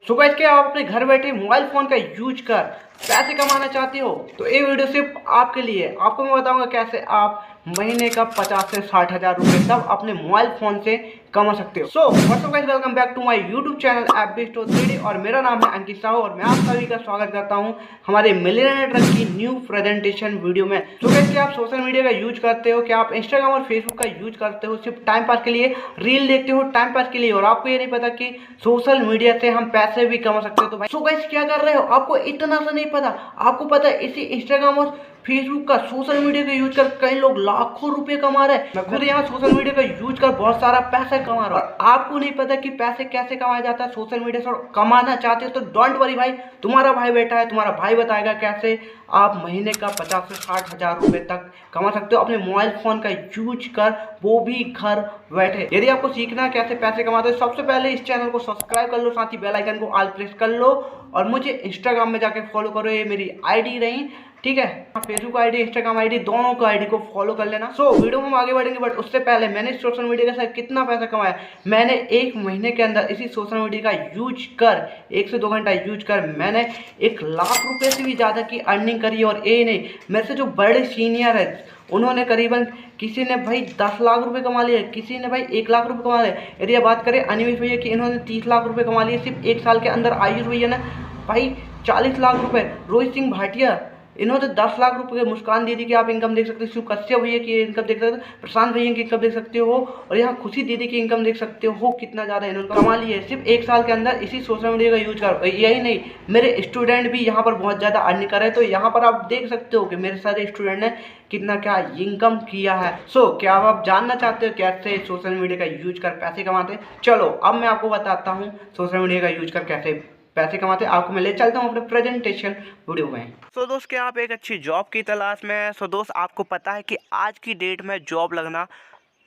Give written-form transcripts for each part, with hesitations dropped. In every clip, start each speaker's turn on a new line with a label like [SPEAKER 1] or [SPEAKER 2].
[SPEAKER 1] So guys, क्या आप अपने घर बैठे मोबाइल फोन का यूज कर पैसे कमाना चाहते हो तो ये वीडियो सिर्फ आपके लिए है। आपको मैं बताऊंगा कैसे आप महीने का 50 से 60 हजार रुपए तक अपने मोबाइल फोन से कमा सकते हो। So what's up guys, welcome back to my YouTube channel FB store 3D और मेरा नाम है अंकित साहू और मैं आप सभी का स्वागत करता हूं हमारे मिलियनेयर ट्रक की न्यू प्रेजेंटेशन वीडियो में। तो गाइस, क्या आप सोशल मीडिया का यूज करते हो? क्या आप इंस्टाग्राम और फेसबुक का यूज करते हो सिर्फ टाइम पास के लिए, रील देखते हो टाइम पास के लिए और आपको ये नहीं पता कि सोशल मीडिया से हम पैसे भी कमा सकते हो? तो भाई सो गाइस, क्या कर रहे हो? आपको इतना सा नहीं पता। आपको पता है इसी इंस्टाग्राम और फेसबुक का सोशल मीडिया का यूज कर कई लोग लाखों रुपए कमा रहे हैं। मैं खुद यहाँ सोशल मीडिया का यूज कर बहुत सारा पैसा कमा रहा हूँ और आपको नहीं पता कि पैसे कैसे कमाया जाता है सोशल मीडिया से। और कमाना चाहते हो तो डोंट वरी भाई, तुम्हारा भाई बैठा है, तुम्हारा भाई बताएगा कैसे आप महीने का 50 से 60 हजार रुपए तक कमा सकते हो अपने मोबाइल फोन का यूज कर, वो भी घर बैठे। यदि आपको सीखना है कैसे पैसे कमाते हो, सबसे पहले इस चैनल को सब्सक्राइब कर लो, साथ ही बेल आइकन को ऑल प्रेस कर लो और मुझे इंस्टाग्राम में जाके फॉलो करो। ये मेरी आईडी रही, ठीक है? फेसबुक आईडी, इंस्टाग्राम आईडी, दोनों को आईडी को फॉलो कर लेना। सो वीडियो में हम आगे बढ़ेंगे बट उससे पहले मैंने सोशल मीडिया के साथ कितना पैसा कमाया। मैंने एक महीने के अंदर इसी सोशल मीडिया का यूज कर 1 से 2 घंटा यूज कर मैंने 1 लाख रुपए से भी ज़्यादा की अर्निंग करी। और ये नहीं, मेरे से जो बड़े सीनियर है उन्होंने करीबन, किसी ने भाई 10 लाख रुपए कमा लिए, किसी ने भाई 1 लाख रुपए कमा लिए। यदि आप बात करें अनिमेश भैया की, इन्होंने 30 लाख रुपए कमा लिए सिर्फ 1 साल के अंदर। आयुष भैया ने भाई 40 लाख रुपए। रोहित सिंह भाटिया, इन्होंने 10 लाख रुपए। मुस्कान दीदी की आप इनकम देख सकते हो, शिव कश्यप भैया की इनकम देख सकते हो, प्रशांत भैया की इनकम देख सकते हो और यहाँ खुशी दीदी की इनकम देख सकते हो कितना ज़्यादा इन्होंने कमा ली है सिर्फ 1 साल के अंदर इसी सोशल मीडिया का यूज कर। यही नहीं, मेरे स्टूडेंट भी यहाँ पर बहुत ज़्यादा अर्निंग कर रहे हैं। तो यहाँ पर आप देख सकते हो कि मेरे सारे स्टूडेंट ने कितना क्या इनकम किया है। सो क्या आप जानना चाहते हो कैसे सोशल मीडिया का यूज कर पैसे कमाते हैं? चलो अब मैं आपको बताता हूँ सोशल मीडिया का यूज कर कैसे पैसे कमाते हैं। आपको मैं ले चलता हूँ अपने प्रेजेंटेशन वीडियो में। सो दोस्त, क्या आप एक अच्छी जॉब की तलाश में हैं? सो दोस्त, आपको पता है कि आज की डेट में जॉब लगना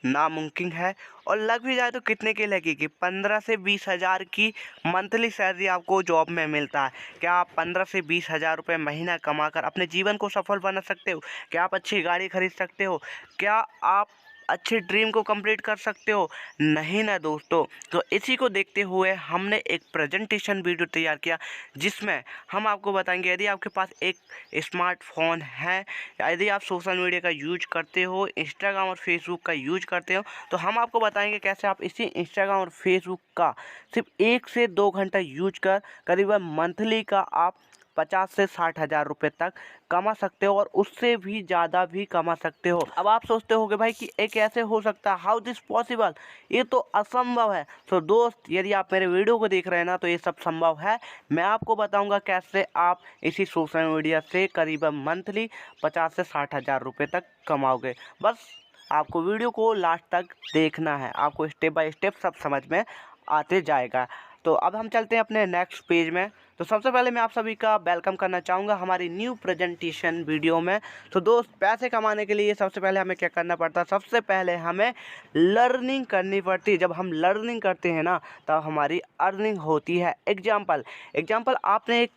[SPEAKER 1] नामुमकिन है और लग भी जाए तो कितने की लगेगी? 15 से 20 हजार की मंथली सैलरी आपको जॉब में मिलता है। क्या आप 15 से 20 हजार रुपये महीना कमाकर अपने जीवन को सफल बना सकते हो? क्या आप अच्छी गाड़ी खरीद सकते हो? क्या आप अच्छे ड्रीम को कंप्लीट कर सकते हो? नहीं ना दोस्तों। तो इसी को देखते हुए हमने एक प्रेजेंटेशन वीडियो तैयार किया जिसमें हम आपको बताएंगे, यदि आपके पास एक स्मार्टफोन है, यदि आप सोशल मीडिया का यूज करते हो, इंस्टाग्राम और फेसबुक का यूज करते हो, तो हम आपको बताएंगे कैसे आप इसी इंस्टाग्राम और फेसबुक का सिर्फ 1 से 2 घंटा यूज कर करीबन मंथली का आप 50 से 60 हजार रुपये तक कमा सकते हो और उससे भी ज़्यादा भी कमा सकते हो। अब आप सोचते होगे भाई कि ये कैसे हो सकता है, हाउ दिस पॉसिबल, ये तो असंभव है। तो दोस्त, यदि आप मेरे वीडियो को देख रहे हैं ना, तो ये सब संभव है। मैं आपको बताऊंगा कैसे आप इसी सोशल मीडिया से करीबन मंथली 50 से 60 हजार रुपये तक कमाओगे। बस आपको वीडियो को लास्ट तक देखना है, आपको स्टेप बाय स्टेप सब समझ में आते जाएगा। तो अब हम चलते हैं अपने नेक्स्ट पेज में। तो सबसे पहले मैं आप सभी का वेलकम करना चाहूँगा हमारी न्यू प्रेजेंटेशन वीडियो में। तो दोस्त, पैसे कमाने के लिए सबसे पहले हमें क्या करना पड़ता है? सबसे पहले हमें लर्निंग करनी पड़ती है। जब हम लर्निंग करते हैं ना, तब हमारी अर्निंग होती है। एग्जाम्पल आपने एक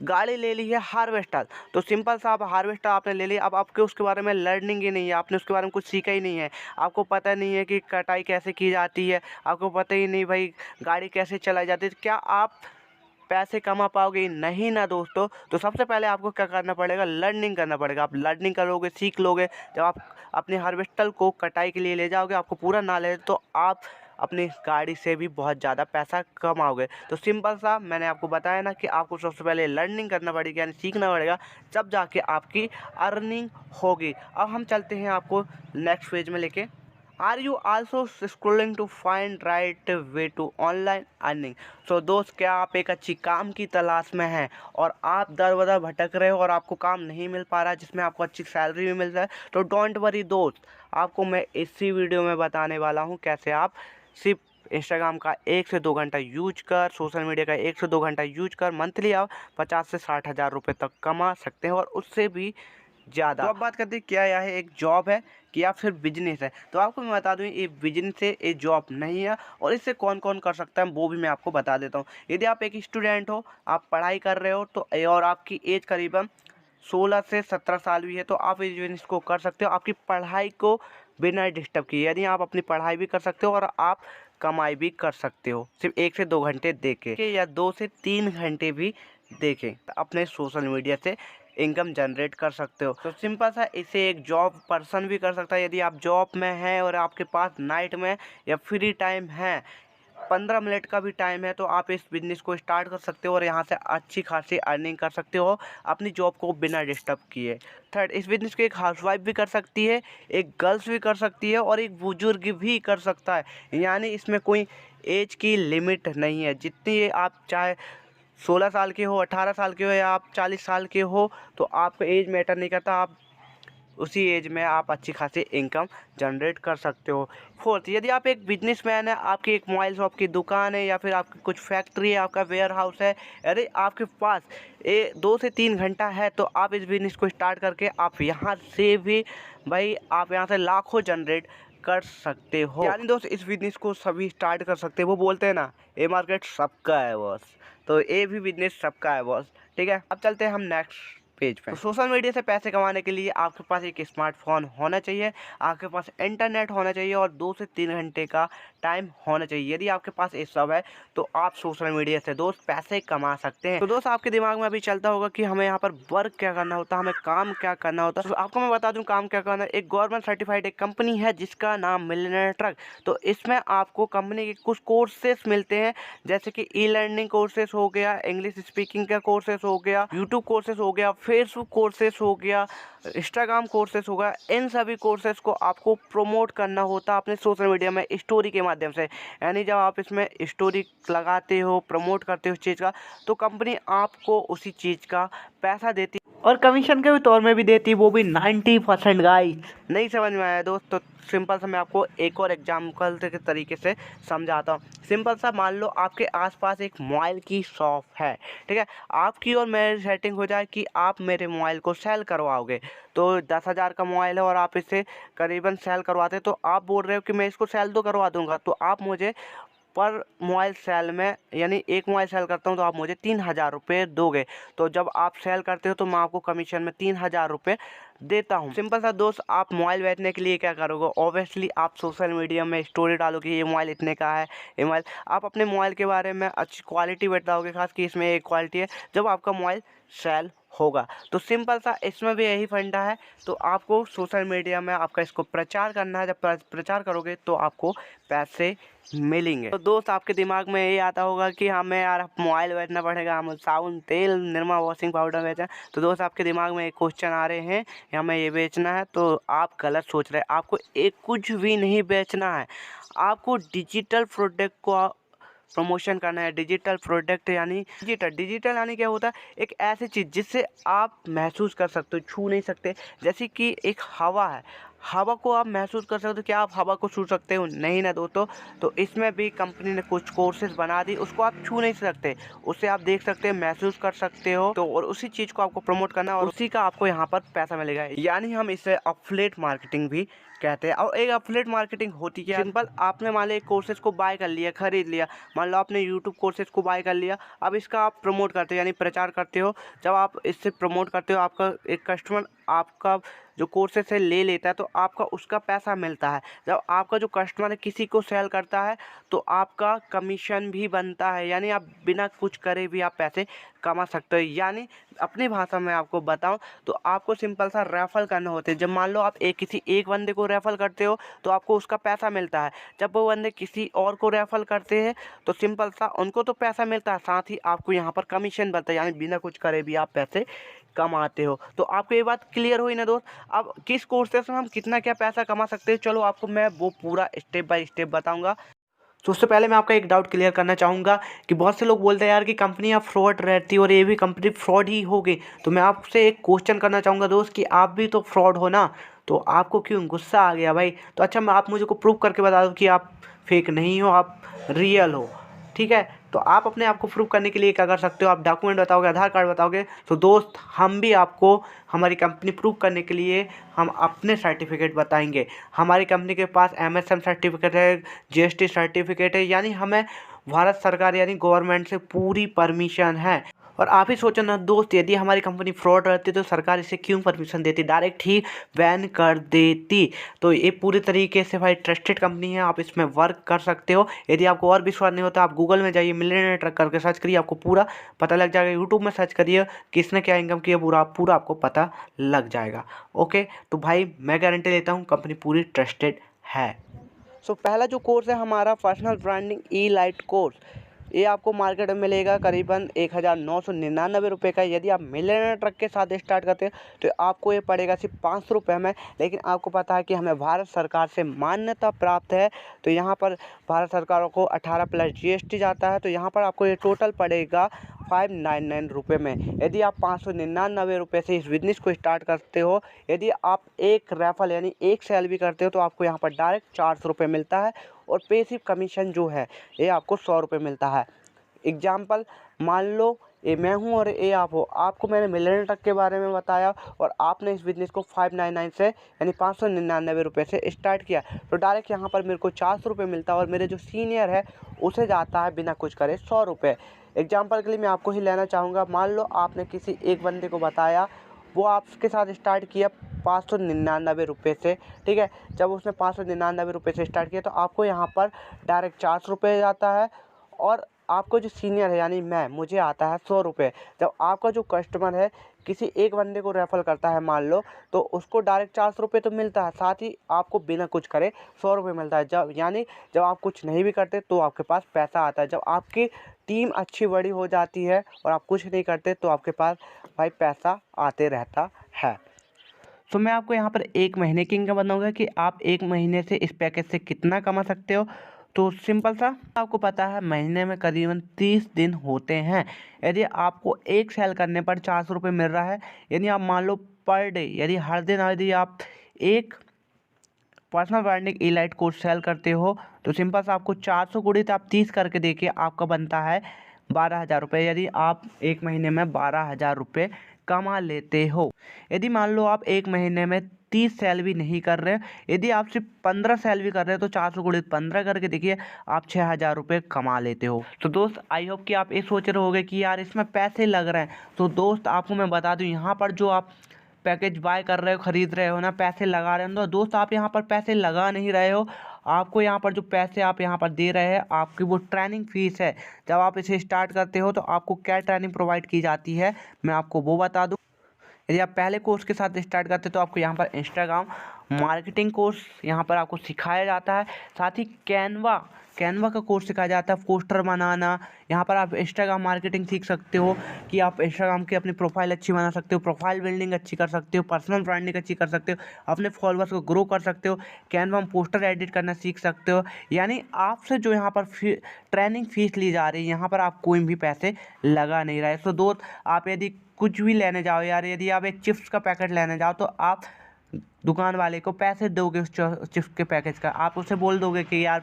[SPEAKER 1] गाड़ी ले ली है हार्वेस्टर, तो सिंपल सा आप हार्वेस्टर आपने ले लिया। अब आपके उसके बारे में लर्निंग ही नहीं है, आपने उसके बारे में कुछ सीखा ही नहीं है, आपको पता नहीं है कि कटाई कैसे की जाती है, आपको पता ही नहीं भाई गाड़ी कैसे चलाई जाती है। क्या आप पैसे कमा पाओगे? नहीं ना दोस्तों। तो सबसे पहले आपको क्या करना पड़ेगा? लर्निंग करना पड़ेगा। आप लर्निंग करोगे, सीख लोगे। जब आप अपने हार्वेस्टर को कटाई के लिए ले जाओगे, आपको पूरा नॉलेज, तो आप अपनी गाड़ी से भी बहुत ज़्यादा पैसा कमाओगे। तो सिंपल सा मैंने आपको बताया ना कि आपको सबसे पहले लर्निंग करना पड़ेगा, यानी सीखना पड़ेगा, जब जाके आपकी अर्निंग होगी। अब हम चलते हैं आपको नेक्स्ट पेज में लेके। Are you also scrolling to find right way to online earning? So दोस्त, क्या आप एक अच्छी काम की तलाश में हैं और आप दर बदर भटक रहे हो और आपको काम नहीं मिल पा रहा है जिसमें आपको अच्छी सैलरी भी मिल रहा है? तो डोंट वरी दोस्त, आपको मैं इसी वीडियो में बताने वाला हूँ कैसे आप सिर्फ इंस्टाग्राम का 1 से 2 घंटा यूज कर, सोशल मीडिया का 1 से 2 घंटा यूज कर मंथली आप 50 से 60 हजार रुपये तक कमा सकते हैं और उससे भी ज़्यादा। तो अब बात करते हैं क्या यह है, एक जॉब है कि या फिर बिजनेस है? तो आपको मैं बता दूं, ये बिजनेस है, ये जॉब नहीं है। और इससे कौन कौन कर सकता है वो भी मैं आपको बता देता हूँ। यदि आप एक स्टूडेंट हो, आप पढ़ाई कर रहे हो, तो और आपकी एज करीबन 16 से 17 साल भी है, तो आप इस बिजनेस को कर सकते हो आपकी पढ़ाई को बिना डिस्टर्ब किए। यदि आप अपनी पढ़ाई भी कर सकते हो और आप कमाई भी कर सकते हो, सिर्फ 1 से 2 घंटे देके या 2 से 3 घंटे भी देखें अपने सोशल मीडिया से इनकम जनरेट कर सकते हो। तो सिंपल सा इसे एक जॉब पर्सन भी कर सकता है। यदि आप जॉब में हैं और आपके पास नाइट में या फ्री टाइम है, 15 मिनट का भी टाइम है, तो आप इस बिज़नेस को स्टार्ट कर सकते हो और यहाँ से अच्छी खासी अर्निंग कर सकते हो अपनी जॉब को बिना डिस्टर्ब किए। थर्ड, इस बिज़नेस को एक हाउसवाइफ भी कर सकती है, एक गर्ल्स भी कर सकती है और एक बुजुर्ग भी कर सकता है। यानी इसमें कोई एज की लिमिट नहीं है। जितनी आप चाहे 16 साल के हो, 18 साल के हो या आप 40 साल के हो, तो आपका एज मैटर नहीं करता। आप उसी एज में आप अच्छी खासी इनकम जनरेट कर सकते हो। फोर्थ, यदि आप एक बिजनेसमैन है, आपकी एक मोबाइल शॉप की दुकान है या फिर आपकी कुछ फैक्ट्री है, आपका वेयर हाउस है, अरे आपके पास 2 से 3 घंटा है, तो आप इस बिज़नेस को स्टार्ट करके आप यहाँ से भी भाई आप यहाँ से लाखों जनरेट कर सकते हो। यानी दोस्त इस बिज़नेस को सभी स्टार्ट कर सकते हैं। वो बोलते हैं ना, ये मार्केट सबका है बॉस, तो ये भी बिज़नेस सबका है बॉस। ठीक है, अब चलते हैं हम नेक्स्ट पेज पे। तो सोशल मीडिया से पैसे कमाने के लिए आपके पास एक स्मार्टफोन होना चाहिए, आपके पास इंटरनेट होना चाहिए और 2 से 3 घंटे का टाइम होना चाहिए। यदि आपके पास ये सब है तो आप सोशल मीडिया से दोस्त पैसे कमा सकते हैं। तो दोस्त आपके दिमाग में अभी चलता होगा कि हमें यहाँ पर वर्क क्या करना होता है, हमें काम क्या करना होता है। तो आपको मैं बता दूं काम क्या करना है। एक गवर्नमेंट सर्टिफाइड एक कंपनी है जिसका नाम मिलियनेयर ट्रक। तो इसमें आपको कंपनी के कुछ कोर्सेस मिलते हैं, जैसे कि ई लर्निंग कोर्सेस हो गया, इंग्लिश स्पीकिंग का कोर्सेस हो गया, यूट्यूब कोर्सेस हो गया, फेसबुक कोर्सेस हो गया, इंस्टाग्राम कोर्सेस हो गया। इन सभी कोर्सेस को आपको प्रमोट करना होता है अपने सोशल मीडिया में स्टोरी के माध्यम से। यानी जब आप इसमें स्टोरी लगाते हो, प्रमोट करते हो उस चीज़ का, तो कंपनी आपको उसी चीज़ का पैसा देती और कमीशन के भी तौर में भी देती, वो भी 90%। गाइस नहीं समझ में आया दोस्त, तो सिंपल सा मैं आपको एक और एग्जाम्पल के तरीके से समझाता हूँ। सिंपल सा मान लो आपके आसपास एक मोबाइल की शॉप है, ठीक है, आपकी और मेरी सेटिंग हो जाए कि आप मेरे मोबाइल को सेल करवाओगे। तो 10,000 का मोबाइल है और आप इसे करीबन सेल करवाते, तो आप बोल रहे हो कि मैं इसको सेल तो करवा दूंगा, तो आप मुझे पर मोबाइल सेल में, यानी एक मोबाइल सेल करता हूँ तो आप मुझे 3,000 रुपये दोगे। तो जब आप सेल करते हो तो मैं आपको कमीशन में 3,000 रुपये देता हूँ। सिंपल सा दोस्त, आप मोबाइल बेचने के लिए क्या करोगे, ऑब्वियसली आप सोशल मीडिया में स्टोरी डालोगे, ये मोबाइल इतने का है, ये मोबाइल, आप अपने मोबाइल के बारे में अच्छी क्वालिटी बताओगे, खास कि इसमें एक क्वालिटी है, जब आपका मोबाइल सेल होगा। तो सिंपल सा इसमें भी यही फंडा है। तो आपको सोशल मीडिया में आपका इसको प्रचार करना है, जब प्रचार करोगे तो आपको पैसे मिलेंगे। तो दोस्त आपके दिमाग में ये आता होगा कि हमें यार मोबाइल बेचना पड़ेगा, हम साबुन तेल निरमा वॉशिंग पाउडर बेचें। तो दोस्त आपके दिमाग में एक क्वेश्चन आ रहे हैं कि हमें ये बेचना है, तो आप गलत सोच रहे हैं। आपको एक कुछ भी नहीं बेचना है, आपको डिजिटल प्रोडक्ट को प्रमोशन करना है। डिजिटल प्रोडक्ट यानी डिजिटल यानी क्या होता है, एक ऐसी चीज़ जिससे आप महसूस कर सकते हो, छू नहीं सकते। जैसे कि एक हवा है, हवा को आप महसूस कर सकते हो, क्या आप हवा को छू सकते हो? नहीं ना दोस्तों। तो इसमें भी कंपनी ने कुछ कोर्सेज बना दी, उसको आप छू नहीं सकते, उससे आप देख सकते हो, महसूस कर सकते हो। तो और उसी चीज़ को आपको प्रमोट करना और उसी का आपको यहाँ पर पैसा मिलेगा। यानी हम इसे एफिलिएट मार्केटिंग भी कहते हैं। और एक एफिलिएट मार्केटिंग होती क्या है, सिंपल, आपने मान लो एक कोर्सेज को बाय कर लिया, खरीद लिया, मान लो आपने यूट्यूब कोर्सेज को बाय कर लिया, अब इसका आप प्रमोट करते हो यानी प्रचार करते हो। जब आप इससे प्रमोट करते हो, आपका एक कस्टमर आपका जो कोर्सेज से ले लेता है, तो आपका उसका पैसा मिलता है। जब आपका जो कस्टमर है किसी को सेल करता है तो आपका कमीशन भी बनता है। यानी आप बिना कुछ करे भी आप पैसे कमा सकते हो। यानी अपनी भाषा में आपको बताऊं तो आपको सिंपल सा रेफर करना होता है। जब मान लो आप किसी एक बंदे को रेफर करते हो तो आपको उसका पैसा मिलता है। जब वो बंदे किसी और को रेफर करते हैं तो सिंपल सा उनको तो पैसा मिलता है, साथ ही आपको यहाँ पर कमीशन बनता है। यानी बिना कुछ करे भी आप पैसे कमाते हो। तो आपको ये बात क्लियर हुई ना दोस्त। अब किस कोर्सेस में हम कितना क्या पैसा कमा सकते हैं, चलो आपको मैं वो पूरा स्टेप बाय स्टेप बताऊंगा। तो उससे पहले मैं आपका एक डाउट क्लियर करना चाहूँगा कि बहुत से लोग बोलते हैं यार कि कंपनियाँ फ्रॉड रहती है और ये भी कंपनी फ्रॉड ही होगी। तो मैं आपसे एक क्वेश्चन करना चाहूँगा दोस्त कि आप भी तो फ्रॉड हो ना, तो आपको क्यों गुस्सा आ गया भाई? तो अच्छा, मैं आप मुझे को प्रूव करके बता दो कि आप फेक नहीं हो, आप रियल हो, ठीक है? तो आप अपने आप को प्रूव करने के लिए क्या कर सकते हो, आप डॉक्यूमेंट बताओगे, आधार कार्ड बताओगे, तो दोस्त हम भी आपको हमारी कंपनी प्रूव करने के लिए हम अपने सर्टिफिकेट बताएंगे। हमारी कंपनी के पास MSM सर्टिफिकेट है, GST सर्टिफिकेट है, यानी हमें भारत सरकार यानी गवर्नमेंट से पूरी परमिशन है। और आप ही सोचो ना दोस्त, यदि हमारी कंपनी फ्रॉड रहती तो सरकार इसे क्यों परमिशन देती, डायरेक्ट ही बैन कर देती। तो ये पूरी तरीके से भाई ट्रस्टेड कंपनी है, आप इसमें वर्क कर सकते हो। यदि आपको और विश्वास नहीं होता, आप गूगल में जाइए, मिलियनेयर ट्रक करके सर्च करिए, आपको पूरा पता लग जाएगा। यूट्यूब में सर्च करिए किसने क्या इनकम किया, पूरा आपको पता लग जाएगा। ओके, तो भाई मैं गारंटी देता हूँ कंपनी पूरी ट्रस्टेड है। सो पहला जो कोर्स है हमारा पर्सनल ब्रांडिंग ई-लाइट कोर्स, ये आपको मार्केट में मिलेगा करीबन 1999 रुपये का। यदि आप मिलियनेयर ट्रक के साथ स्टार्ट करते हैं तो आपको ये पड़ेगा सिर्फ 500 रुपये में। लेकिन आपको पता है कि हमें भारत सरकार से मान्यता प्राप्त है, तो यहाँ पर भारत सरकार को 18 प्लस GST जाता है, तो यहाँ पर आपको ये टोटल पड़ेगा 599 रुपये में। यदि आप 599 रुपये से इस बिजनेस को स्टार्ट करते हो, यदि आप एक रेफल यानी एक सेल भी करते हो तो आपको यहाँ पर डायरेक्ट 400 रुपये मिलता है, और पेसिव कमीशन जो है ये आपको 100 रुपये मिलता है। एग्जाम्पल मान लो ये मैं हूँ और ये आप हो, आपको मैंने मिलियनेयर ट्रक के बारे में बताया और आपने इस बिज़नेस को 599 से यानी 599 रुपये से स्टार्ट किया, तो डायरेक्ट यहाँ पर मेरे को 400 रुपये मिलता है, और मेरे जो सीनियर है उसे जाता है बिना कुछ करे 100 रुपये। एग्जाम्पल के लिए मैं आपको ही लेना चाहूँगा, मान लो आपने किसी एक बंदे को बताया, वो आपके साथ स्टार्ट किया 599 रुपये से, ठीक है। जब उसने 599 रुपये से स्टार्ट किया तो आपको यहाँ पर डायरेक्ट 400 रुपये जाता है, और आपको जो सीनियर है यानी मुझे आता है 100 रुपये। जब आपका जो कस्टमर है किसी एक बंदे को रेफर करता है मान लो, तो उसको डायरेक्ट 400 रुपये तो मिलता है, साथ ही आपको बिना कुछ करे 100 रुपये मिलता है। जब आप कुछ नहीं भी करते तो आपके पास पैसा आता है। जब आपकी टीम अच्छी बड़ी हो जाती है और आप कुछ नहीं करते तो आपके पास भाई पैसा आते रहता है। तो मैं आपको यहाँ पर 1 महीने की इनकम बताऊँगा कि आप 1 महीने से इस पैकेज से कितना कमा सकते हो। तो सिंपल सा, आपको पता है महीने में करीबन 30 दिन होते हैं। यदि आपको एक सेल करने पर 400 रुपये मिल रहा है, यानी आप मान लो पर डे, यदि हर दिन यदि आप एक पर्सनल ब्रांडिंग ई-लाइट कोर्स सेल करते हो, तो सिंपल सा आपको 400 गुणित आप 30 करके देखिए, आपका बनता है 12,000 रुपये। यदि आप एक महीने में 12,000 रुपये कमा लेते हो। यदि मान लो आप एक महीने में 30 सेल भी नहीं कर रहे, यदि आप सिर्फ 15 सेल भी कर रहे हो, तो 400 गुणित 15 करके देखिए, आप 6,000 रुपये कमा लेते हो। तो दोस्त आई होप कि आप ये सोच रहे होगे कि यार इसमें पैसे लग रहे हैं। तो दोस्त आपको मैं बता दूं, यहाँ पर जो आप पैकेज बाय कर रहे हो, ख़रीद रहे हो ना, पैसे लगा रहे हो, तो दोस्त आप यहाँ पर पैसे लगा नहीं रहे हो। आपको यहाँ पर जो पैसे आप यहाँ पर दे रहे हैं, आपकी वो ट्रेनिंग फीस है। जब आप इसे स्टार्ट करते हो तो आपको क्या ट्रेनिंग प्रोवाइड की जाती है, मैं आपको वो बता दूँ। यदि आप पहले कोर्स के साथ स्टार्ट करते हैं तो आपको यहाँ पर इंस्टाग्राम मार्केटिंग कोर्स यहाँ पर आपको सिखाया जाता है। साथ ही कैनवा का कोर्स सिखाया जाता है, पोस्टर बनाना। यहाँ पर आप इंस्टाग्राम मार्केटिंग सीख सकते हो कि आप इंस्टाग्राम की अपनी प्रोफाइल अच्छी बना सकते हो, प्रोफाइल बिल्डिंग अच्छी कर सकते हो, पर्सनल ब्रांडिंग अच्छी कर सकते हो, अपने फॉलोअर्स को ग्रो कर सकते हो, कैनवा में पोस्टर एडिट करना सीख सकते हो। यानी आपसे जो यहाँ पर ट्रेनिंग फीस ली जा रही है, यहाँ पर आप कोई भी पैसे लगा नहीं रहे। तो दोस्त आप यदि कुछ भी लेने जाओ यार, यदि आप एक चिप्स का पैकेट लेने जाओ तो आप दुकान वाले को पैसे दोगे उस चिप्स के पैकेज का, आप उसे बोल दोगे कि यार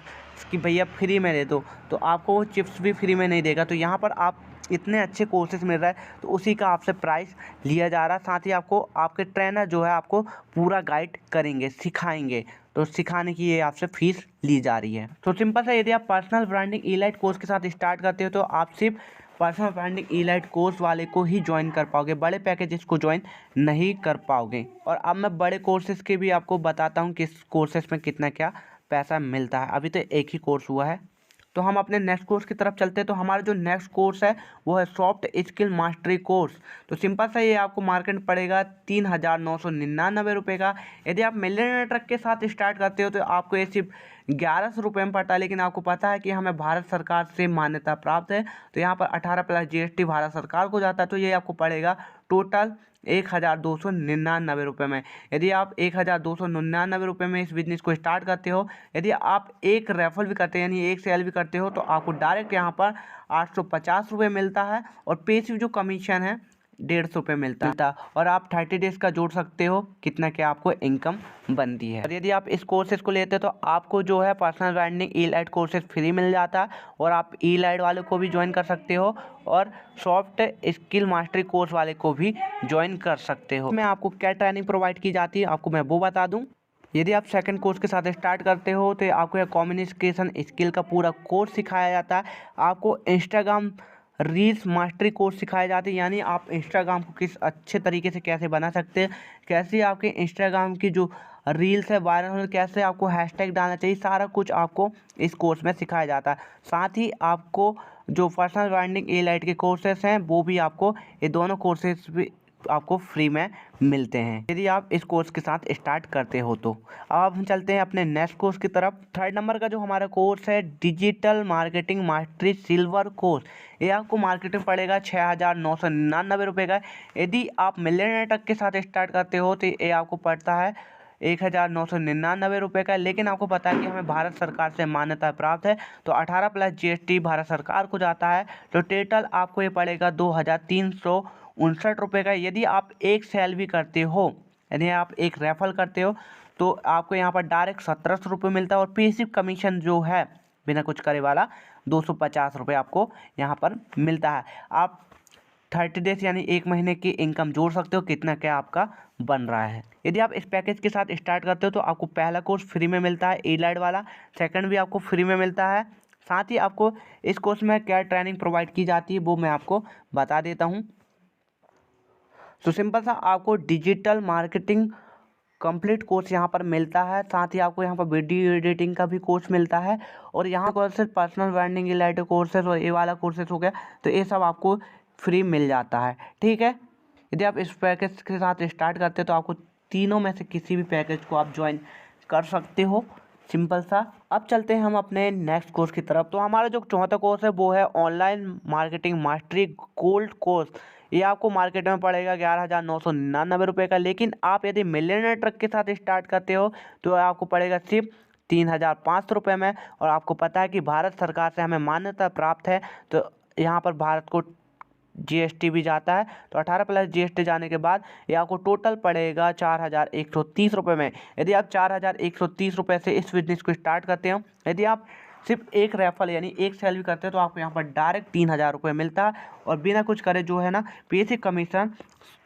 [SPEAKER 1] कि भैया फ्री में दे दो, तो आपको वो चिप्स भी फ्री में नहीं देगा। तो यहाँ पर आप इतने अच्छे कोर्सेज मिल रहा है तो उसी का आपसे प्राइस लिया जा रहा है। साथ ही आपको आपके ट्रेनर जो है आपको पूरा गाइड करेंगे, सिखाएंगे, तो सिखाने की ये आपसे फीस ली जा रही है। तो सिंपल सा, यदि आप पर्सनल ब्रांडिंग ई-लाइट कोर्स के साथ स्टार्ट करते हो तो आप सिर्फ पर्सनल ब्रांडिंग ई-लाइट कोर्स वाले को ही ज्वाइन कर पाओगे, बड़े पैकेजेस को ज्वाइन नहीं कर पाओगे। और अब मैं बड़े कोर्सेज के भी आपको बताता हूँ कि इस कोर्सेज में कितना क्या पैसा मिलता है। अभी तो एक ही कोर्स हुआ है, तो हम अपने नेक्स्ट कोर्स की तरफ चलते हैं। तो हमारा जो नेक्स्ट कोर्स है वो है सॉफ्ट स्किल मास्टरी कोर्स। तो सिंपल सा, ये आपको मार्केट पड़ेगा 3,999 रुपये का। यदि आप मिलियनेयर ट्रक के साथ स्टार्ट करते हो तो आपको ये सिर्फ 1100 रुपये में पड़ता है। लेकिन आपको पता है कि हमें भारत सरकार से मान्यता प्राप्त है, तो यहाँ पर 18 प्लस GST भारत सरकार को जाता है, तो ये आपको पड़ेगा टोटल 1,299 रुपये में। यदि आप 1,299 रुपये में इस बिज़नेस को स्टार्ट करते हो, यदि आप एक रेफर भी करते हैं यानी एक सेल भी करते हो, तो आपको डायरेक्ट यहाँ पर 850 रुपये मिलता है, और पेसिव जो कमीशन है 150 रुपये मिलता है। और आप 30 डेज़ का जोड़ सकते हो कितना क्या आपको इनकम बनती है। और यदि आप इस कोर्सेज को लेते हैं तो आपको जो है पर्सनल ब्रांडिंग ई-लाइट कोर्सेज फ्री मिल जाता है, और आप ई-लाइट वाले को भी ज्वाइन कर सकते हो और सॉफ्ट स्किल मास्टरी कोर्स वाले को भी ज्वाइन कर सकते हो। मैं आपको क्या ट्रेनिंग प्रोवाइड की जाती है आपको मैं वो बता दूँ। यदि आप सेकंड कोर्स के साथ स्टार्ट करते हो तो आपको यह कम्युनिकेशन स्किल का पूरा कोर्स सिखाया जाता है। आपको इंस्टाग्राम रील्स मास्टरी कोर्स सिखाए जाते हैं, यानी आप इंस्टाग्राम को किस अच्छे तरीके से कैसे बना सकते हैं, कैसे आपके इंस्टाग्राम की जो रील्स है वायरल हो, कैसे आपको हैशटैग डालना चाहिए, सारा कुछ आपको इस कोर्स में सिखाया जाता है। साथ ही आपको जो पर्सनल ब्रांडिंग एलाइट के कोर्सेस हैं वो भी आपको, ये दोनों कोर्सेस भी आपको फ्री में मिलते हैं यदि आप इस कोर्स के साथ स्टार्ट करते हो तो। अब हम चलते हैं अपने नेक्स्ट कोर्स की तरफ। थर्ड नंबर का जो हमारा कोर्स है digital marketing mastery silver course, ये आपको मार्केटिंग पड़ेगा 6,999 रुपये का। यदि आप मिलियनर तक के साथ स्टार्ट करते हो तो ये आपको पड़ता है 1,999 रुपये का। लेकिन आपको पता है कि हमें भारत सरकार से मान्यता प्राप्त है, तो 18+ GST भारत सरकार को जाता है, तो टोटल आपको ये पड़ेगा 2,359 रुपये का। यदि आप एक सेल भी करते हो, यानी आप एक रेफर करते हो, तो आपको यहाँ पर डायरेक्ट 1,700 रुपये मिलता है, और बेसिक कमीशन जो है बिना कुछ करे वाला 250 रुपये आपको यहाँ पर मिलता है। आप 30 डेज यानी 1 महीने की इनकम जोड़ सकते हो कितना क्या आपका बन रहा है। यदि आप इस पैकेज के साथ स्टार्ट करते हो तो आपको पहला कोर्स फ्री में मिलता है एलाइट वाला, सेकंड भी आपको फ्री में मिलता है। साथ ही आपको इस कोर्स में क्या ट्रेनिंग प्रोवाइड की जाती है वो मैं आपको बता देता हूँ। तो सिंपल सा आपको डिजिटल मार्केटिंग कंप्लीट कोर्स यहाँ पर मिलता है। साथ ही आपको यहाँ पर वीडियो एडिटिंग का भी कोर्स मिलता है, और यहाँ courses personal branding related courses और ये वाला कोर्सेज हो गया, तो ये सब आपको फ्री मिल जाता है। ठीक है, यदि आप इस पैकेज के साथ स्टार्ट करते हो तो आपको तीनों में से किसी भी पैकेज को आप ज्वाइन कर सकते हो, सिंपल सा। अब चलते हैं हम अपने नेक्स्ट कोर्स की तरफ। तो हमारा जो चौथा कोर्स है वो है online marketing mastery gold course. ये आपको मार्केट में पड़ेगा 11,999 रुपये का। लेकिन आप यदि मिलियनर ट्रक के साथ स्टार्ट करते हो तो आपको पड़ेगा सिर्फ 3,500 रुपये में। और आपको पता है कि भारत सरकार से हमें मान्यता प्राप्त है, तो यहाँ पर भारत को GST भी जाता है, तो 18+ GST जाने के बाद ये आपको टोटल पड़ेगा 4,130 रुपये में। यदि आप 4,130 रुपये से इस बिजनेस को स्टार्ट करते हो, यदि आप सिर्फ एक रेफर यानी एक सेल भी करते हो तो आपको यहाँ पर डायरेक्ट 3,000 रुपये मिलता है, और बिना कुछ करे जो है ना बेसिक कमीशन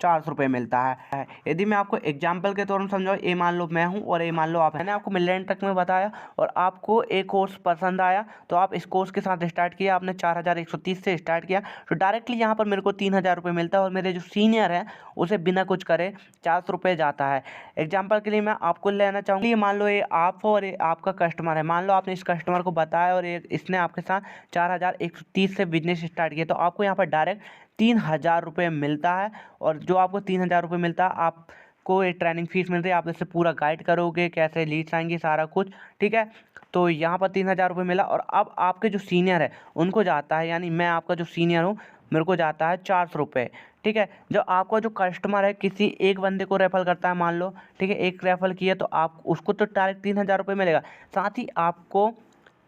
[SPEAKER 1] 400 रुपये मिलता है। यदि मैं आपको एग्जाम्पल के तौर पर समझाऊँ, ये मान लो मैं हूँ और ये मान लो आप, मैंने आपको मिलियन तक में बताया और आपको एक कोर्स पसंद आया, तो आप इस कोर्स के साथ स्टार्ट किया, आपने 4,130 से स्टार्ट किया, तो डायरेक्टली यहाँ पर मेरे को 3,000 रुपये मिलता है, और मेरे जो सीनियर है उसे बिना कुछ करे 400 रुपये जाता है। एग्जाम्पल के लिए मैं आपको लेना चाहूँगी, ये मान लो ये आप हो और ये आपका कस्टमर है। मान लो आपने इस कस्टमर को बताया और ये इसने आपके साथ 4,130 से बिजनेस स्टार्ट किया, तो आपको यहाँ पर डायरेक्ट 3,000 रुपये मिलता है। और जो आपको 3,000 रुपये मिलता है, आपको एक ट्रेनिंग फीस मिल रही है, आप इससे पूरा गाइड करोगे कैसे लीड्स आएंगे सारा कुछ। ठीक है, तो यहाँ पर 3,000 रुपये मिला, और अब आपके जो सीनियर है उनको जाता है, यानी मैं आपका जो सीनियर हूँ मेरे को जाता है 400 रुपये। ठीक है, जो आपका जो कस्टमर है किसी एक बंदे को रेफर करता है मान लो, ठीक है, एक रेफर किया तो आप उसको तो डायरेक्ट 3,000 रुपये मिलेगा, साथ ही आपको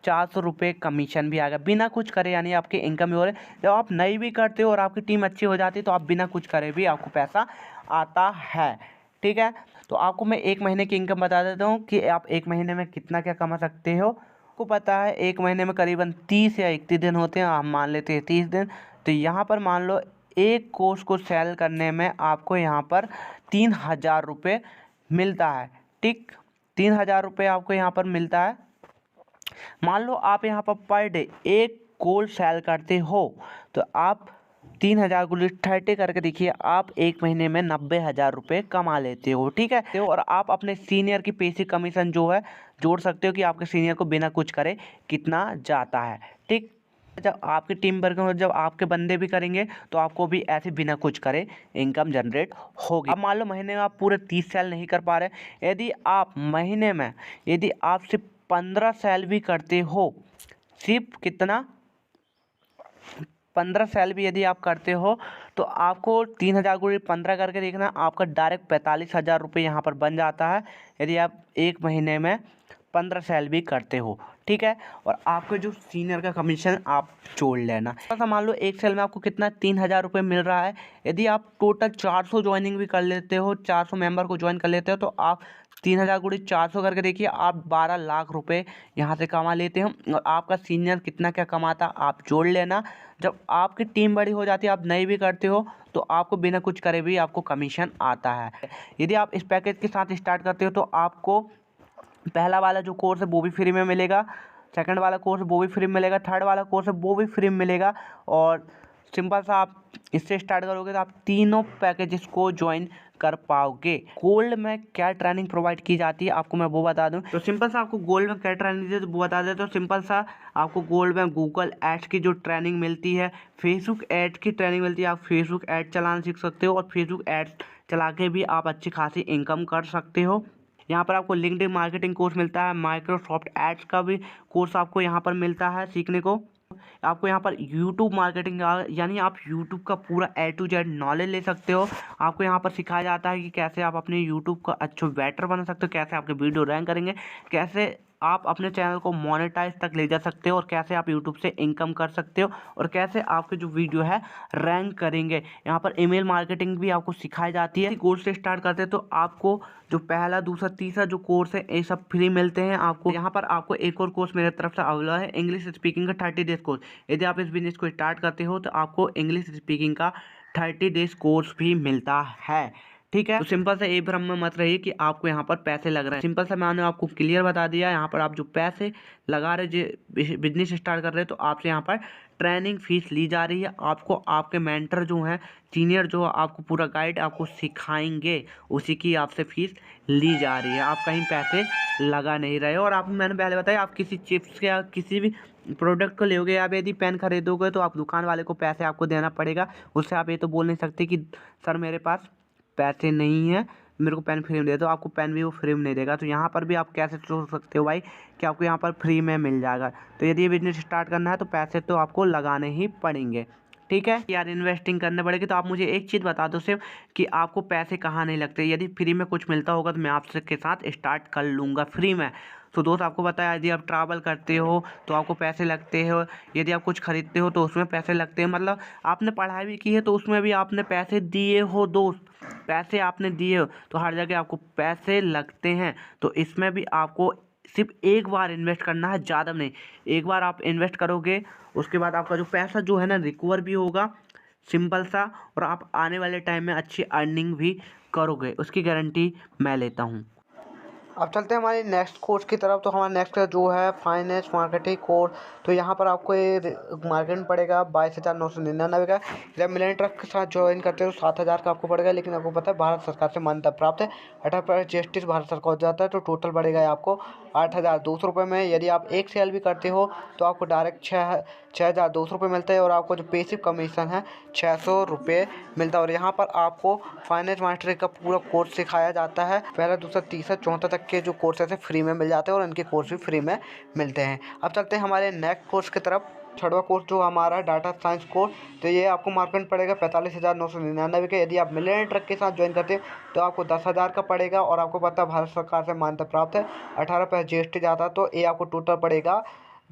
[SPEAKER 1] 400 रुपये कमीशन भी आएगा बिना कुछ करे, यानी आपके इनकम भी हो रहे। जब आप नई भी करते हो और आपकी टीम अच्छी हो जाती है तो आप बिना कुछ करे भी आपको पैसा आता है। ठीक है, तो आपको मैं 1 महीने की इनकम बता देता हूँ कि आप 1 महीने में कितना क्या कमा सकते हो। आपको पता है 1 महीने में करीबन 30 या 31 दिन होते हैं, हम मान लेते हैं 30 दिन। तो यहाँ पर मान लो एक कोर्स को सेल करने में आपको यहाँ पर 3,000 रुपये मिलता है। ठीक, 3,000 रुपये आपको यहाँ पर मिलता है। मान लो आप यहाँ पर डे एक कोर्स सेल करते हो, तो आप 3,000 गुणित 30 करके देखिए, आप 1 महीने में 90,000 रुपये कमा लेते हो। ठीक है, और आप अपने सीनियर की बेसिक कमीशन जो है जोड़ सकते हो कि आपके सीनियर को बिना कुछ करे कितना जाता है। ठीक, जब आपकी टीम वर्क में जब आपके बंदे भी करेंगे तो आपको भी ऐसे बिना कुछ करे इनकम जनरेट होगी। अब मान लो महीने में आप पूरे 30 सेल नहीं कर पा रहे, यदि आप महीने में यदि आप सिर्फ 15 सेल भी करते हो, सिर्फ कितना 15 सेल भी यदि आप करते हो, तो आपको 3,000 गुणित 15 करके देखना, आपका डायरेक्ट 45,000 रुपये यहाँ पर बन जाता है यदि आप 1 महीने में 15 सेल भी करते हो। ठीक है, और आपके जो सीनियर का कमीशन आप जोड़ लेना। ऐसा मान लो एक सेल में आपको कितना 3,000 रुपये मिल रहा है, यदि आप टोटल 400 ज्वाइनिंग भी कर लेते हो, 400 मेंबर को ज्वाइन कर लेते हो, तो आप 3,000 गुणित 400 करके देखिए, आप 12 लाख रुपए यहाँ से कमा लेते हो। और आपका सीनियर कितना क्या कमाता आप जोड़ लेना। जब आपकी टीम बड़ी हो जाती है, आप नई भी करते हो, तो आपको बिना कुछ करे भी आपको कमीशन आता है। यदि आप इस पैकेज के साथ स्टार्ट करते हो तो आपको पहला वाला जो कोर्स है वो भी फ्री में मिलेगा, सेकंड वाला कोर्स वो भी फ्री में मिलेगा, थर्ड वाला कोर्स है वो भी फ्री में मिलेगा, और सिंपल सा आप इससे स्टार्ट करोगे तो आप तीनों पैकेजेस को ज्वाइन कर पाओगे। गोल्ड में क्या ट्रेनिंग प्रोवाइड की जाती है आपको मैं वो बता दूं। तो सिंपल सा आपको गोल्ड में क्या ट्रेनिंग दी है तो वो बता दें। तो सिंपल सा आपको गोल्ड में गूगल एड्स की जो ट्रेनिंग मिलती है, फेसबुक एड्स की ट्रेनिंग मिलती है। आप फेसबुक एड चलाना सीख सकते हो और फेसबुक एड्स चला के भी आप अच्छी खासी इनकम कर सकते हो। यहाँ पर आपको लिंक्डइन मार्केटिंग कोर्स मिलता है, माइक्रोसॉफ्ट एड्स का भी कोर्स आपको यहाँ पर मिलता है सीखने को। आपको यहाँ पर यूट्यूब मार्केटिंग यानी आप यूट्यूब का पूरा A to Z नॉलेज ले सकते हो। आपको यहाँ पर सिखाया जाता है कि कैसे आप अपने यूट्यूब का अच्छा बेटर बना सकते हो, कैसे आपके वीडियो रैंक करेंगे, कैसे आप अपने चैनल को मोनेटाइज तक ले जा सकते हो और कैसे आप यूट्यूब से इनकम कर सकते हो और कैसे आपके जो वीडियो है रैंक करेंगे। यहाँ पर ईमेल मार्केटिंग भी आपको सिखाई जाती है। कोर्स से स्टार्ट करते हैं तो आपको जो पहला दूसरा तीसरा जो कोर्स है ये सब फ्री मिलते हैं आपको। यहाँ पर आपको एक और कोर्स मेरे तरफ से अवेलेबल है, इंग्लिश स्पीकिंग का 30 डेज कोर्स। यदि आप इस बिजनेस को स्टार्ट करते हो तो आपको इंग्लिश स्पीकिंग का 30 डेज कोर्स भी मिलता है। ठीक है, तो सिंपल से ये भ्रम में मत रहिए कि आपको यहाँ पर पैसे लग रहे हैं। सिंपल सा मैंने आपको क्लियर बता दिया, यहाँ पर आप जो पैसे लगा रहे जो बिजनेस स्टार्ट कर रहे हैं तो आपसे यहाँ पर ट्रेनिंग फीस ली जा रही है। आपको आपके मेंटर जो हैं, सीनियर जो आपको पूरा गाइड आपको सिखाएंगे, उसी की आपसे फीस ली जा रही है। आप कहीं पैसे लगा नहीं रहे हो। और आप मैंने पहले बताया, आप किसी चिप्स या किसी भी प्रोडक्ट को लोगे, आप यदि पेन खरीदोगे तो आप दुकान वाले को पैसे आपको देना पड़ेगा। उससे आप ये तो बोल नहीं सकते कि सर मेरे पास पैसे नहीं है, मेरे को पेन फ्री में दे दो, आपको पेन भी वो फ्री में नहीं देगा। तो यहाँ पर भी आप कैसे सोच सकते हो भाई कि आपको यहाँ पर फ्री में मिल जाएगा। तो यदि ये बिजनेस स्टार्ट करना है तो पैसे तो आपको लगाने ही पड़ेंगे। ठीक है यार, इन्वेस्टिंग करने पड़ेगी। तो आप मुझे एक चीज़ बता दो सिर्फ कि आपको पैसे कहाँ नहीं लगते। यदि फ्री में कुछ मिलता होगा तो मैं आपसे के साथ स्टार्ट कर लूँगा फ्री में। तो दोस्त आपको बताया, यदि आप ट्रैवल करते हो तो आपको पैसे लगते हो, यदि आप कुछ खरीदते हो तो उसमें पैसे लगते हैं। मतलब आपने पढ़ाई भी की है तो उसमें भी आपने पैसे दिए हो दोस्त, पैसे आपने दिए हो तो हर जगह आपको पैसे लगते हैं। तो इसमें भी आपको सिर्फ एक बार इन्वेस्ट करना है, ज़्यादा नहीं। एक बार आप इन्वेस्ट करोगे उसके बाद आपका जो पैसा जो है ना रिकवर भी होगा, सिंपल सा, और आप आने वाले टाइम में अच्छी अर्निंग भी करोगे, उसकी गारंटी मैं लेता हूँ। अब चलते हैं हमारे नेक्स्ट कोर्स की तरफ। तो हमारा नेक्स्ट जो है फाइनेंस मार्केटिंग कोर्स। तो यहाँ पर आपको ये मार्केट पड़ेगा 22,999 का। जब मिलियन ट्रक के साथ ज्वाइन करते हो तो 7,000 का आपको पड़ेगा। लेकिन आपको पता है भारत सरकार से मान्यता प्राप्त है, 18% GST भारत सरकार हो जाता है। तो टोटल पड़ेगा आपको 8,200 रुपये में। यदि आप एक सेल भी करते हो तो आपको डायरेक्ट 6,200 रुपये मिलता है और आपको जो बेसिक कमीशन है 600 रुपये मिलता है। और यहाँ पर आपको फाइनेंस मास्टरी का पूरा कोर्स सिखाया जाता है। पहला दूसरा तीसरा चौथा तक के जो कोर्सेस हैं फ्री में मिल जाते हैं और इनके कोर्स भी फ्री में मिलते हैं। अब चलते हैं हमारे नेक्स्ट कोर्स की तरफ। छठवां कोर्स जो हमारा है डाटा साइंस कोर्स। तो ये आपको मार्केट पड़ेगा 45,999 का। यदि आप मिलियन ट्रक के साथ ज्वाइन करते हैं तो आपको 10,000 का पड़ेगा। और आपको पता है भारत सरकार से मान्यता प्राप्त है, 18% GST जाता है। तो ये आपको टोटल पड़ेगा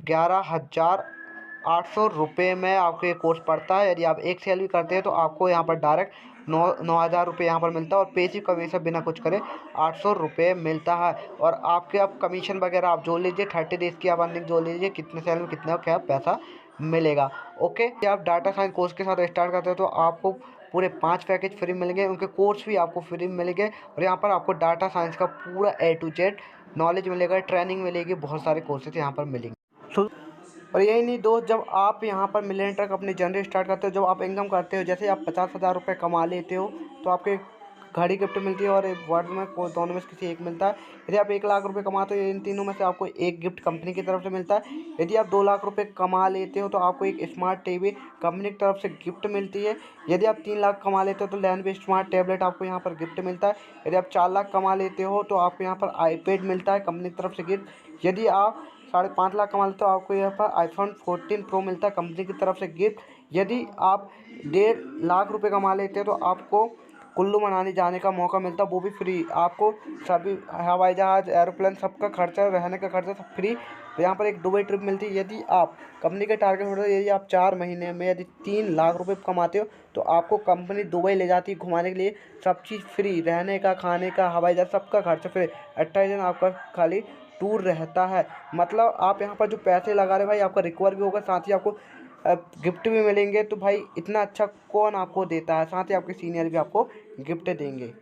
[SPEAKER 1] 11,800 रुपये में आपको ये कोर्स पड़ता है। यदि आप एक सेल भी करते हैं तो आपको यहाँ पर डायरेक्ट 9,000 रुपये यहाँ पर मिलता है और बेसिक कमीशन बिना कुछ करे 800 रुपये मिलता है। और आपके अब कमीशन वगैरह आप जोड़ लीजिए, 30 डेज़ की आप अर्निंग जोड़ लीजिए, कितने सेल में कितना क्या पैसा मिलेगा। ओके, यदि आप डाटा साइंस कोर्स के साथ स्टार्ट करते हो तो आपको पूरे 5 पैकेज फ्री मिलेंगे, उनके कोर्स भी आपको फ्री मिलेंगे। और यहाँ पर आपको डाटा साइंस का पूरा A to Z नॉलेज मिलेगा, ट्रेनिंग मिलेगी, बहुत सारे कोर्सेज यहाँ पर मिलेंगे। और यही नहीं दोस्त, जब आप यहाँ पर मिलियन ट्रक अपनी जर्नी स्टार्ट करते हो, जब आप इनकम करते हो, जैसे आप 50,000 रुपये कमा लेते हो तो आपको एक घड़ी गिफ्ट मिलती है और एक वर्ड में दोनों में से किसी एक मिलता है। यदि आप 1,00,000 रुपये कमाते हो इन तीनों में से आपको एक गिफ्ट कंपनी की तरफ से मिलता है। यदि आप 2,00,000 रुपये कमा लेते हो तो आपको एक स्मार्ट टीवी कंपनी की तरफ से गिफ्ट मिलती है। यदि आप 3,00,000 कमा लेते हो तो लैंडवे स्मार्ट टैबलेट आपको यहाँ पर गिफ्ट मिलता है। यदि आप 4,00,000 कमा लेते हो तो आपको यहाँ पर iPad मिलता है कंपनी की तरफ से गिफ्ट। यदि आप 5.5 लाख कमा लेते हो आपको यहाँ पर iPhone 14 Pro मिलता है कंपनी की तरफ से गिफ्ट। यदि आप 1.5 लाख रुपये कमा लेते हो तो आपको कुल्लू मनाली जाने का मौका मिलता है, वो भी फ्री। आपको सभी हवाई जहाज़, एरोप्लेन, सबका खर्चा, रहने का खर्चा सब फ्री। तो यहाँ पर एक दुबई ट्रिप मिलती है। यदि आप कंपनी के टारगेट में, यदि आप 4 महीने में यदि 3,00,000 रुपये कमाते हो तो आपको कंपनी दुबई ले जाती है घुमाने के लिए, सब चीज़ फ्री, रहने का, खाने का, हवाई जहाज़ सबका खर्चा फ्री। 28 दिन आपका खाली टूर रहता है। मतलब आप यहाँ पर जो पैसे लगा रहे भाई आपका रिकवर भी होगा, साथ ही आपको गिफ्ट भी मिलेंगे। तो भाई इतना अच्छा कौन आपको देता है, साथ ही आपके सीनियर भी आपको गिफ्ट देंगे।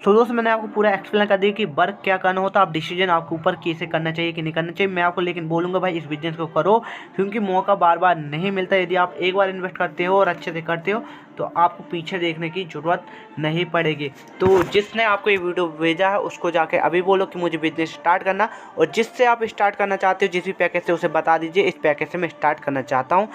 [SPEAKER 1] सो दोस्तों मैंने आपको पूरा एक्सप्लेन कर दिया कि वर्क क्या करना होता है, आप डिसीजन आपके ऊपर कैसे करना चाहिए कि नहीं करना चाहिए। मैं आपको लेकिन बोलूँगा भाई इस बिजनेस को करो, क्योंकि मौका बार बार नहीं मिलता। यदि आप एक बार इन्वेस्ट करते हो और अच्छे से करते हो तो आपको पीछे देखने की ज़रूरत नहीं पड़ेगी। तो जिसने आपको ये वीडियो भेजा है उसको जाके अभी बोलो कि मुझे बिजनेस स्टार्ट करना, और जिससे आप स्टार्ट करना चाहते हो जिस भी पैकेज से, उसे बता दीजिए इस पैकेज से मैं स्टार्ट करना चाहता हूँ।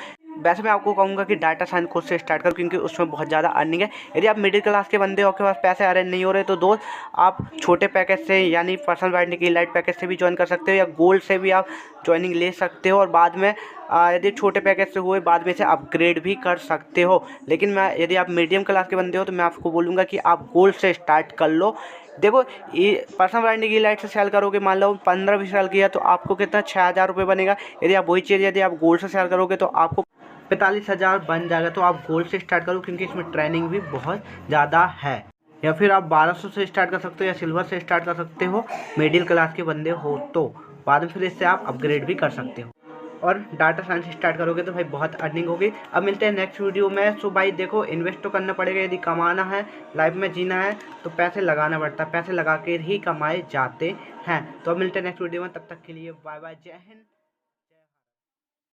[SPEAKER 1] वैसे मैं आपको कहूँगा कि डाटा साइंस कोर्स से स्टार्ट करो, क्योंकि उसमें बहुत ज़्यादा अर्निंग है। यदि आप मिडिल क्लास के बंदे हो, आपके पास पैसे अरेंज नहीं हो रहे, तो दोस्त आप छोटे पैकेज से यानी पर्सनल ब्रांडिंग की लाइट पैकेज से भी ज्वाइन कर सकते हो, या गोल्ड से भी आप ज्वाइनिंग ले सकते हो, और बाद में यदि छोटे पैकेज से हुए बाद में से अपग्रेड भी कर सकते हो। लेकिन मैं यदि आप मीडियम क्लास के बंदे हो तो मैं आपको बोलूँगा कि आप गोल्ड से स्टार्ट कर लो। देखो ये पर्सनल ब्रांडिंग की लाइट से सेल करोगे, मान लो 15-20 साल किया तो आपको कितना 6,000 रुपये बनेगा। यदि आप वही चीज़ यदि आप गोल्ड से सेल करोगे तो आपको 45,000 बन जाएगा। तो आप गोल्ड से स्टार्ट करो, क्योंकि इसमें ट्रेनिंग भी बहुत ज़्यादा है। या फिर आप 1200 से स्टार्ट कर सकते हो, या सिल्वर से स्टार्ट कर सकते हो मिडिल क्लास के बंदे हो तो। बाद में फिर इससे आप अपग्रेड भी कर सकते हो, और डाटा साइंस स्टार्ट करोगे तो भाई बहुत अर्निंग होगी। अब मिलते हैं नेक्स्ट वीडियो में। सो भाई देखो, इन्वेस्ट तो करना पड़ेगा, यदि कमाना है, लाइफ में जीना है तो पैसे लगाना पड़ता है, पैसे लगा के ही कमाए जाते हैं। तो अब मिलते हैं नेक्स्ट वीडियो में, तब तक के लिए बाय बाय, जय हिंद।